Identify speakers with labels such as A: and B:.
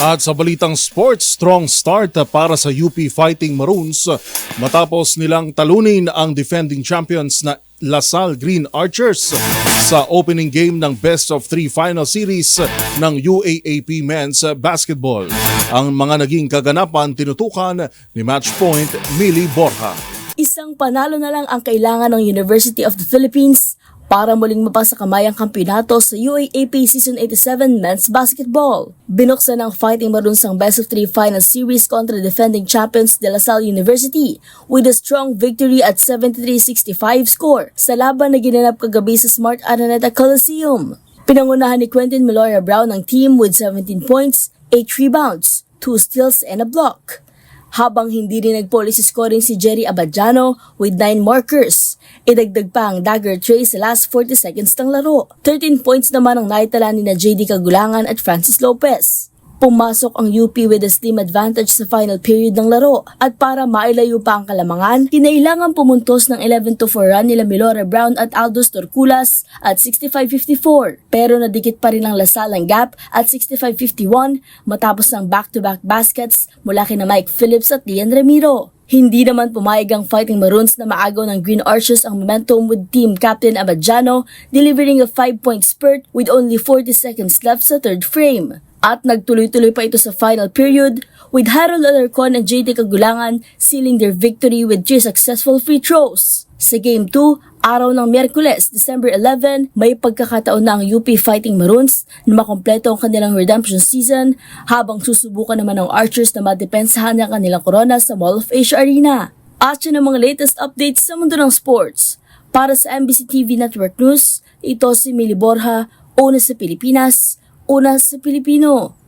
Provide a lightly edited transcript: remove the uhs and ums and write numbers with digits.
A: At sa balitang sports, strong start para sa UP Fighting Maroons matapos nilang talunin ang defending champions na LaSalle Green Archers sa opening game ng Best of 3 Final Series ng UAAP Men's Basketball. Ang mga naging kaganapan tinutukan ni Matchpoint Millie Borja.
B: Isang panalo na lang ang kailangan ng University of the Philippines para muling mapasa kamay ang kampyonato sa UAAP Season 87 Men's Basketball. Binuksan ng Fighting Maroons ang Best of 3 Final Series kontra defending champions de La Salle University with a strong victory at 73-65 score sa laban na ginanap kagabi sa Smart Araneta Coliseum. Pinangunahan ni Quentin Meloria Brown ang team with 17 points, 8 rebounds, 2 steals and a block. Habang hindi rin nagpoli sa scoring si Jerry Abadjano with 9 markers. Idagdag pa ang dagger tray sa last 40 seconds ng laro. 13 points naman ang naitala ni na JD Kagulangan at Francis Lopez. Pumasok ang UP with a slim advantage sa final period ng laro at para mailayo pa ang kalamangan, kinailangan pumuntos ng 11-4 run nila Meloria Brown at Aldous Torculas at 65-54. Pero nadikit pa rin ang LaSalle ang gap at 65-51 matapos ng back-to-back baskets mula kina Mike Phillips at Lian Ramiro. Hindi naman pumayag ang Fighting Maroons na maagaw ng Green Archers ang momentum with team captain Abadjano delivering a 5-point spurt with only 40 seconds left sa third frame. At nagtuloy-tuloy pa ito sa final period with Harold Alarcon and JD Kagulangan sealing their victory with 3 successful free throws. Sa Game 2, araw ng Miyerkules, December 11, may pagkakataon na ang UP Fighting Maroons na makompleto ang kanilang redemption season habang susubukan naman ng Archers na madepensahan ang kanilang korona sa Mall of Asia Arena. At yun ang mga latest updates sa mundo ng sports. Para sa MBC TV Network News, ito si Millie Borja, una sa Pilipinas, una sa Pilipino.